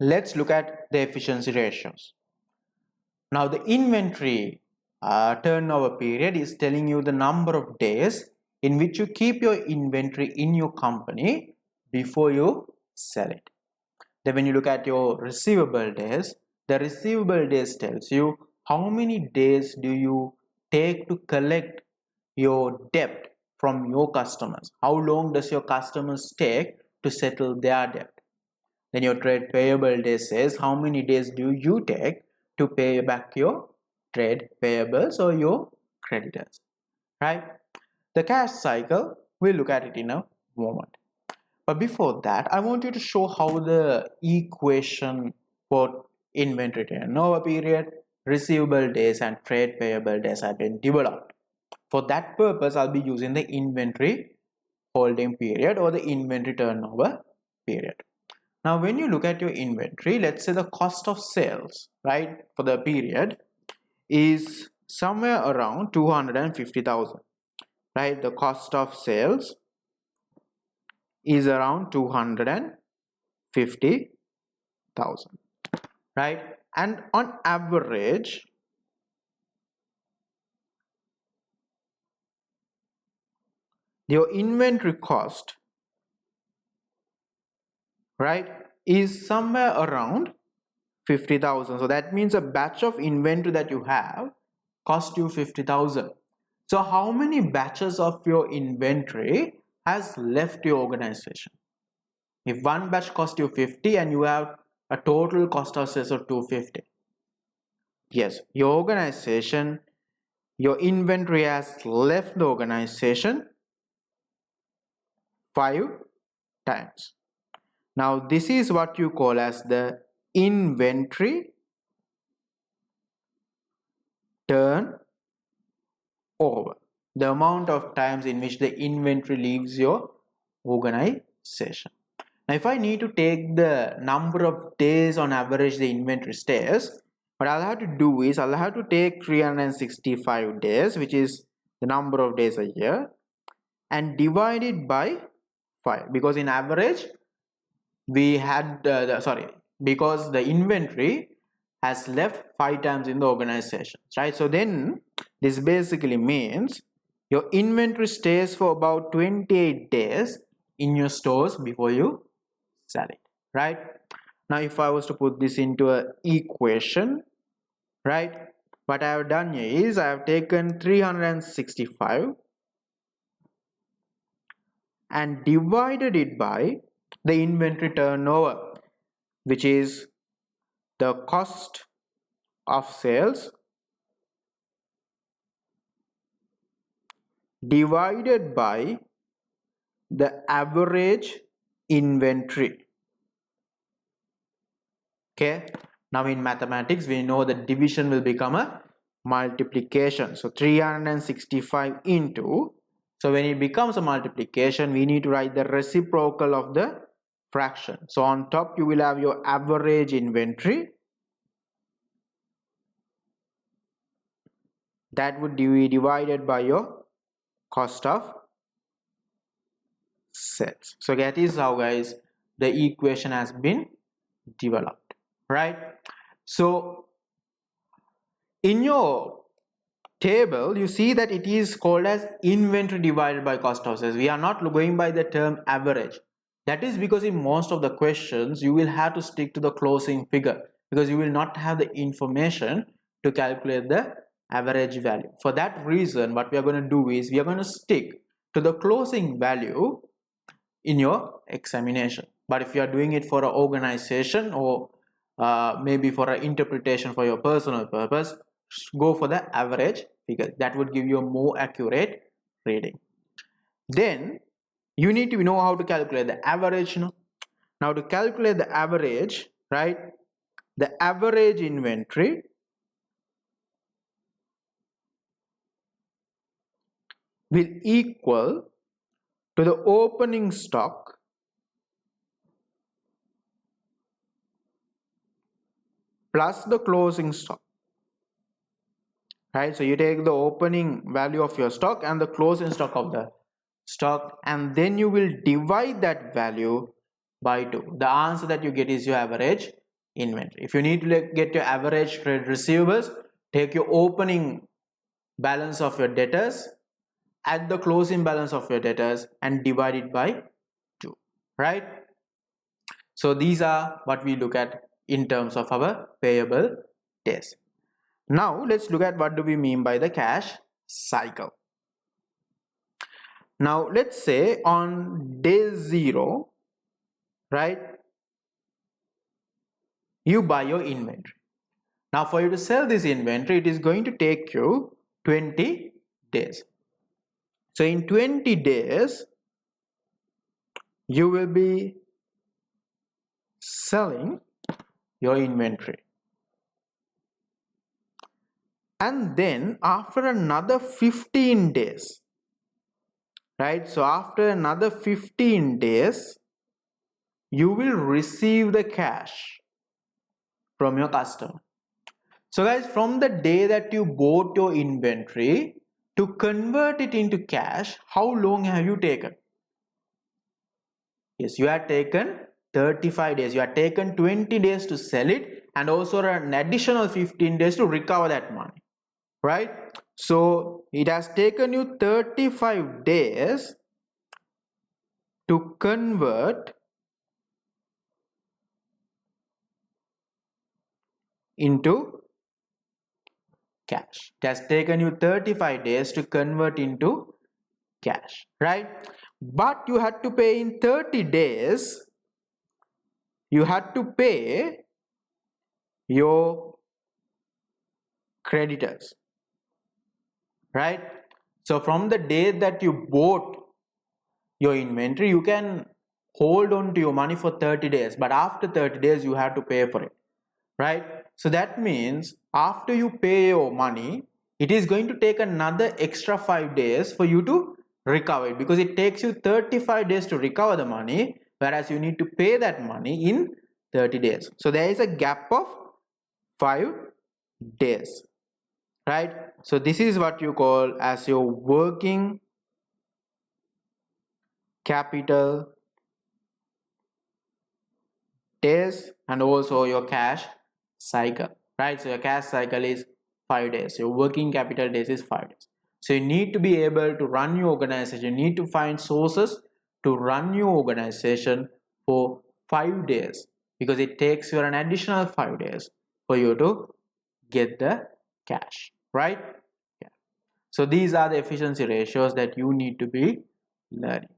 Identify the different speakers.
Speaker 1: let's look at the efficiency ratios. Now the inventory turnover period is telling you the number of days in which you keep your inventory in your company before you sell it. Then when you look at your receivable days, the receivable days tells you how many days do you take to collect your debt from your customers. How long does your customers take to settle their debt? Then your trade payable days says how many days do you take to pay back your trade payables or your creditors, right? The cash cycle, we'll look at it in a moment. But before that, I want you to show how the equation for inventory turnover period, receivable days and trade payable days have been developed. For that purpose, I'll be using the inventory holding period or the inventory turnover period. Now, when you look at your inventory, let's say the cost of sales, right, for the period is somewhere around 250,000, right? The cost of sales is around 250,000, right? And on average, your inventory cost, right, is somewhere around 50,000. So that means a batch of inventory that you have cost you 50,000. So how many batches of your inventory has left your organization? If one batch cost you 50 and you have a total cost of sales of 250, yes, your organization, your inventory has left the organization 5 times. Now this is what you call as the inventory turnover, the amount of times in which the inventory leaves your organization. Now if I need to take the number of days on average the inventory stays, what I'll have to do is I'll have to take 365 days, which is the number of days a year, and divide it by 5, because in average we had because the inventory has left 5 times in the organization, right? So then this basically means your inventory stays for about 28 days in your stores before you sell it, right? Now if I was to put this into an equation, right, what I have done here is I have taken 365 and divided it by the inventory turnover, which is the cost of sales divided by the average inventory. Okay, now in mathematics we know that division will become a multiplication. So 365 into, so when it becomes a multiplication, we need to write the reciprocal of the fraction. So on top you will have your average inventory, that would be divided by your cost of sales. So that is how, guys, the equation has been developed, right? So in your table you see that it is called as inventory divided by cost of sales. We are not going by the term average. That is because in most of the questions you will have to stick to the closing figure, because you will not have the information to calculate the average value. For that reason, what we are going to do is we are going to stick to the closing value in your examination. But if you are doing it for an organization or maybe for an interpretation for your personal purpose, go for the average figure. That would give you a more accurate reading. Then you need to know how to calculate the average. Now to calculate the average, right, the average inventory will equal to the opening stock plus the closing stock, right? So you take the opening value of your stock and the closing stock of the stock, and then you will divide that value by 2. The answer that you get is your average inventory. If you need to get your average trade receivables, take your opening balance of your debtors, add the closing balance of your debtors and divide it by 2, right? So these are what we look at in terms of our payable days. Now let's look at what do we mean by the cash cycle. Now let's say on day 0, right, you buy your inventory. Now for you to sell this inventory, it is going to take you 20 days. So in 20 days, you will be selling your inventory. And then after another 15 days, right? So after another 15 days, you will receive the cash from your customer. So guys, from the day that you bought your inventory to convert it into cash, how long have you taken? Yes, you have taken 35 days. You have taken 20 days to sell it and also an additional 15 days to recover that money, right? So it has taken you 35 days to convert into cash. It has taken you 35 days to convert into cash, right? But you had to pay in 30 days, you had to pay your creditors, right? So from the day that you bought your inventory, you can hold on to your money for 30 days, but after 30 days you have to pay for it, right? So that means after you pay your money, it is going to take another extra 5 days for you to recover it, because it takes you 35 days to recover the money, whereas you need to pay that money in 30 days. So there is a gap of 5 days, right? So this is what you call as your working capital days and also your cash cycle, right? So your cash cycle is 5 days, your working capital days is 5 days. So you need to be able to run your organization, you need to find sources to run your organization for 5 days, because it takes you an additional 5 days for you to get the cash, right? Yeah. So these are the efficiency ratios that you need to be learning.